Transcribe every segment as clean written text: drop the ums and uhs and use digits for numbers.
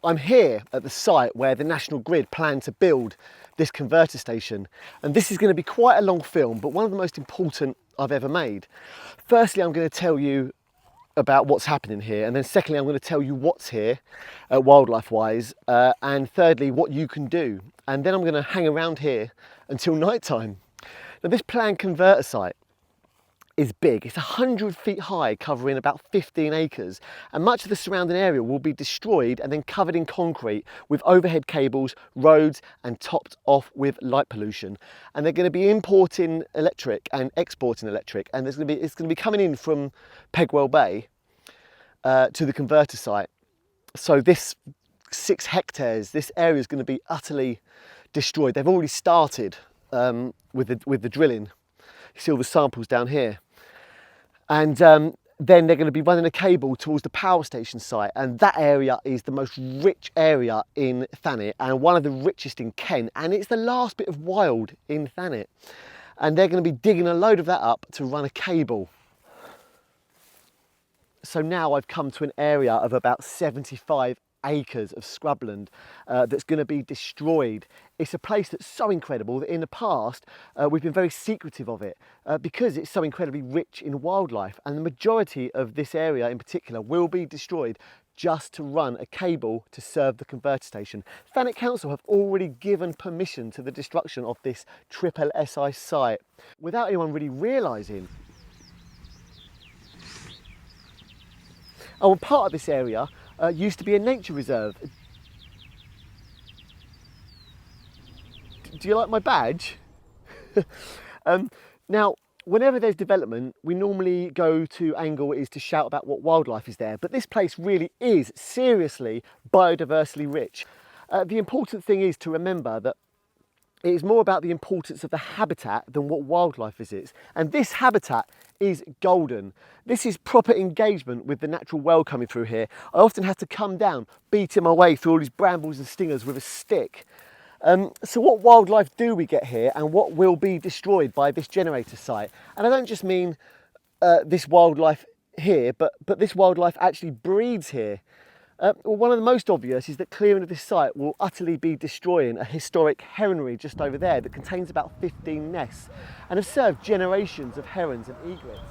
I'm here at the site where the National Grid planned to build this converter station, and this is going to be quite a long film, but one of the most important I've ever made. Firstly, I'm going to tell you about what's happening here, and then secondly, I'm going to tell you what's here wildlife wise, and thirdly, what you can do, and then I'm going to hang around here until night time. Now, this planned converter site is big. It's 100 feet high, covering about 15 acres, and much of the surrounding area will be destroyed and then covered in concrete with overhead cables, roads, and topped off with light pollution. And they're going to be importing electric and exporting electric, and it's going to be coming in from Pegwell Bay to the converter site. So this 6 hectares, this area is going to be utterly destroyed. They've already started with the drilling. You see all the samples down here. And then they're going to be running a cable towards the power station site, and that area is the most rich area in Thanet and one of the richest in Kent, and it's the last bit of wild in Thanet. And they're going to be digging a load of that up to run a cable. So now I've come to an area of about 75 acres of scrubland that's going to be destroyed. It's a place that's so incredible that in the past we've been very secretive of it because it's so incredibly rich in wildlife, and the majority of this area in particular will be destroyed just to run a cable to serve the converter station. Thanet Council have already given permission to the destruction of this SSSI site without anyone really realising. Oh, and part of this area used to be a nature reserve. Do you like my badge? Now, whenever there's development, we normally go to angle is to shout about what wildlife is there, but this place really is seriously biodiversity rich. The important thing is to remember that it is more about the importance of the habitat than what wildlife visits. And this habitat is golden. This is proper engagement with the natural world coming through here. I often have to come down, beating my way through all these brambles and stingers with a stick. So what wildlife do we get here, and what will be destroyed by this generator site? And I don't just mean this wildlife here, but this wildlife actually breeds here. Well, one of the most obvious is that clearing of this site will utterly be destroying a historic heronry just over there that contains about 15 nests and has served generations of herons and egrets.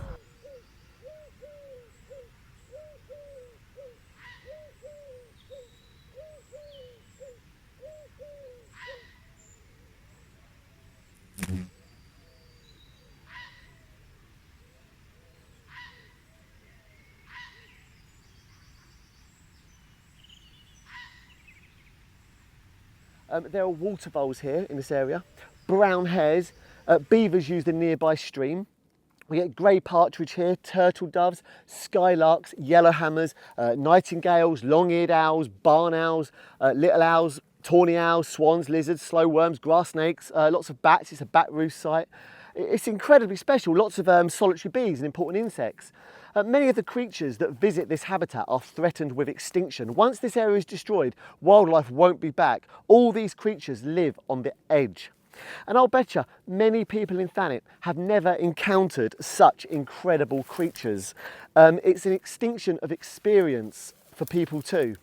There are water voles here in this area, brown hares, beavers use the nearby stream. We get grey partridge here, turtle doves, skylarks, yellowhammers, nightingales, long-eared owls, barn owls, little owls, tawny owls, swans, lizards, slow worms, grass snakes, lots of bats. It's a bat roost site. It's incredibly special, lots of solitary bees and important insects. Many of the creatures that visit this habitat are threatened with extinction. Once this area is destroyed, wildlife won't be back. All these creatures live on the edge. And I'll bet you many people in Thanet have never encountered such incredible creatures. It's an extinction of experience for people too.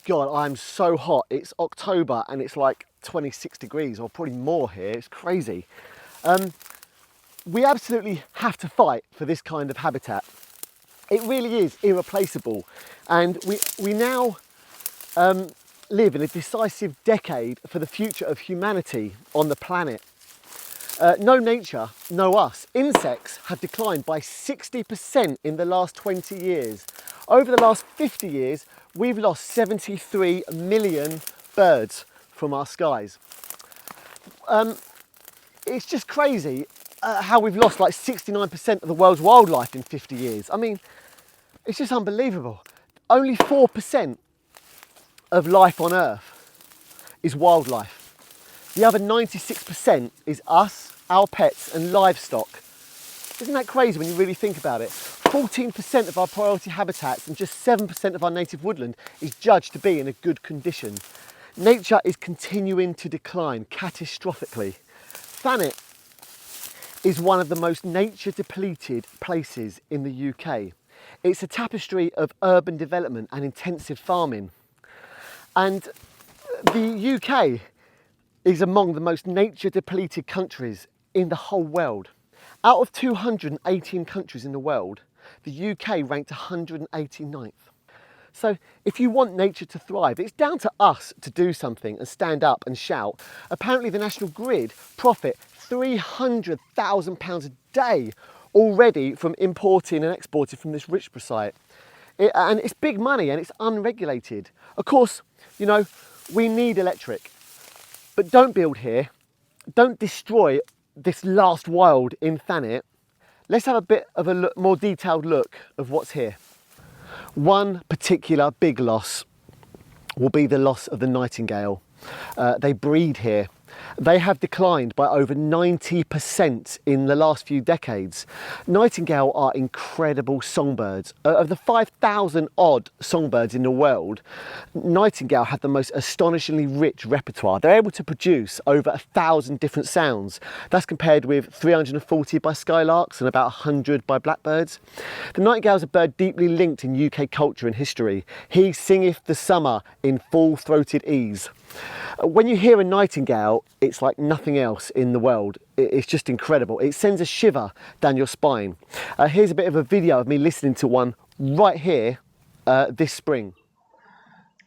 God, I'm so hot. It's October and it's like 26 degrees or probably more here. It's crazy. We absolutely have to fight for this kind of habitat. It really is irreplaceable. And we now live in a decisive decade for the future of humanity on the planet. No nature, no us. Insects have declined by 60% in the last 20 years. Over the last 50 years, we've lost 73 million birds from our skies. It's just crazy how we've lost like 69% of the world's wildlife in 50 years. I mean, it's just unbelievable. Only 4% of life on Earth is wildlife. The other 96% is us, our pets and livestock. Isn't that crazy when you really think about it? 14% of our priority habitats and just 7% of our native woodland is judged to be in a good condition. Nature is continuing to decline catastrophically. Thanet is one of the most nature depleted places in the UK. It's a tapestry of urban development and intensive farming. And the UK is among the most nature depleted countries in the whole world. Out of 218 countries in the world, the UK ranked 189th. So if you want nature to thrive, it's down to us to do something and stand up and shout. Apparently the National Grid profit £300,000 a day already from importing and exporting from this Richborough site. And it's big money and it's unregulated. Of course, you know, we need electric, but don't build here. Don't destroy this last wild in Thanet. Let's have a bit of a more detailed look of what's here. One particular big loss will be the loss of the nightingale. They breed here. They have declined by over 90% in the last few decades. Nightingale are incredible songbirds. Of the 5,000 odd songbirds in the world, nightingale have the most astonishingly rich repertoire. They're able to produce over 1,000 different sounds. That's compared with 340 by skylarks and about 100 by blackbirds. The nightingale is a bird deeply linked in UK culture and history. He singeth the summer in full-throated ease. When you hear a nightingale, it's like nothing else in the world. It's just incredible. It sends a shiver down your spine. Here's a bit of a video of me listening to one right here this spring.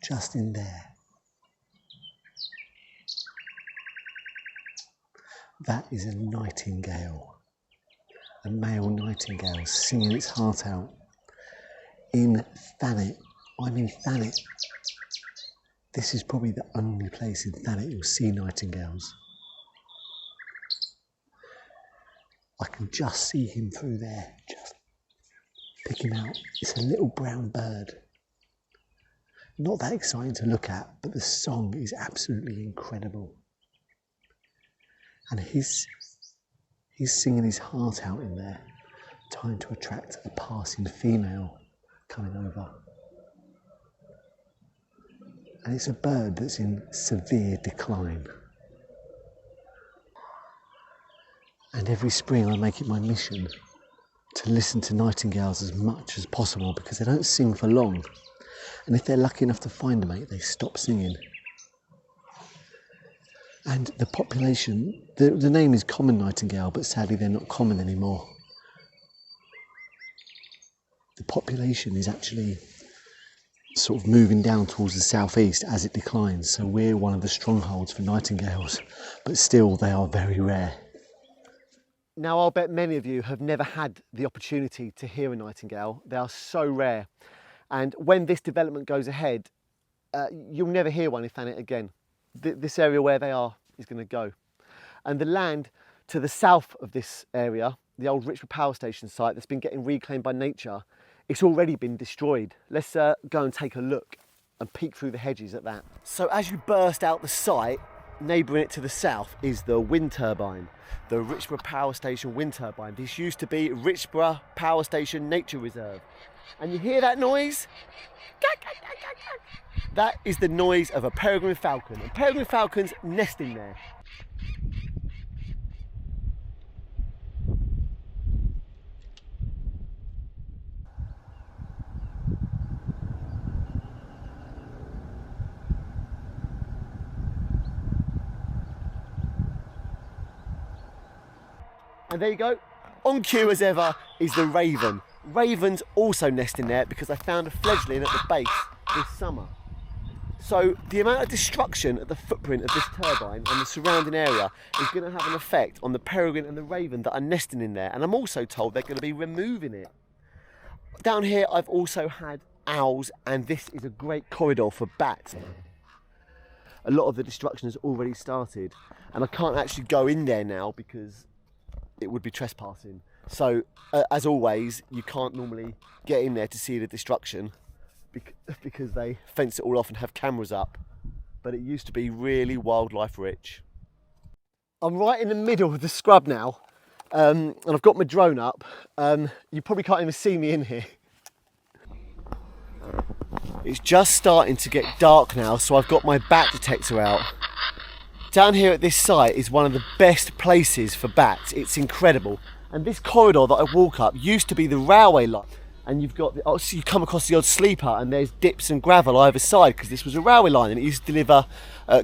Just in there. That is a nightingale. A male nightingale singing its heart out. In Thanet. I'm in Thanet. This is probably the only place in Thanet you'll see nightingales. I can just see him through there, just pick him out. It's a little brown bird. Not that exciting to look at, but the song is absolutely incredible. And he's singing his heart out in there, trying to attract a passing female coming over. And it's a bird that's in severe decline. And every spring I make it my mission to listen to nightingales as much as possible because they don't sing for long. And if they're lucky enough to find a mate, they stop singing. And the population, the name is common nightingale, but sadly they're not common anymore. The population is actually sort of moving down towards the southeast as it declines, so we're one of the strongholds for nightingales, but still they are very rare. Now I'll bet many of you have never had the opportunity to hear a nightingale. They are so rare, and when this development goes ahead, you'll never hear one in Thanet again. This area where they are is going to go, and the land to the south of this area, the old Richborough power station site that's been getting reclaimed by nature, it's already been destroyed. Let's go and take a look and peek through the hedges at that. So as you burst out the site, neighbouring it to the south is the wind turbine, the Richborough Power Station wind turbine. This used to be Richborough Power Station Nature Reserve. And you hear that noise? That is the noise of a peregrine falcon. And peregrine falcons nesting there. And there you go, on cue as ever is the raven. Ravens also nest in there because I found a fledgling at the base this summer. So the amount of destruction at the footprint of this turbine and the surrounding area is going to have an effect on the peregrine and the raven that are nesting in there. And I'm also told they're going to be removing it. Down here I've also had owls, and this is a great corridor for bats. A lot of the destruction has already started, and I can't actually go in there now because it would be trespassing. So as always, you can't normally get in there to see the destruction because they fence it all off and have cameras up, but it used to be really wildlife rich. I'm right in the middle of the scrub now, and I've got my drone up. You probably can't even see me in here. It's just starting to get dark now, so I've got my bat detector out. Down here at this site is one of the best places for bats. It's incredible. And this corridor that I walk up used to be the railway line. And you've got, so you come across the odd sleeper and there's dips and gravel either side because this was a railway line and it used to deliver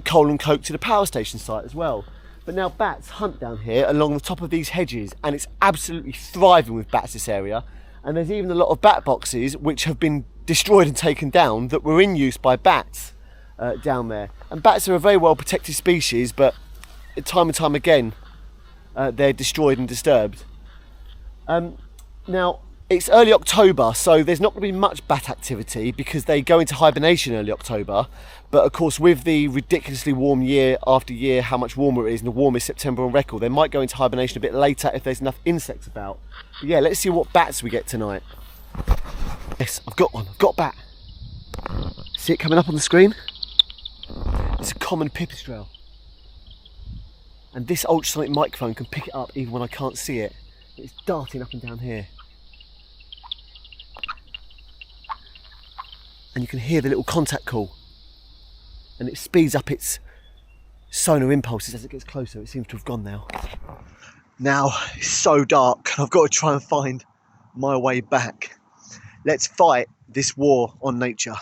coal and coke to the power station site as well. But now bats hunt down here along the top of these hedges and it's absolutely thriving with bats, this area. And there's even a lot of bat boxes which have been destroyed and taken down that were in use by bats down there. And bats are a very well protected species, but time and time again they're destroyed and disturbed. Now it's early October, so there's not going to be much bat activity because they go into hibernation early October. But of course, with the ridiculously warm year after year, how much warmer it is, and the warmest September on record, they might go into hibernation a bit later if there's enough insects about. But yeah, let's see what bats we get tonight. Yes, I've got one. I've got a bat. See it coming up on the screen? It's a common pipistrelle. And this ultrasonic microphone can pick it up even when I can't see it. It's darting up and down here. And you can hear the little contact call. And it speeds up its sonar impulses as it gets closer. It seems to have gone now. Now it's so dark, I've got to try and find my way back. Let's fight this war on nature.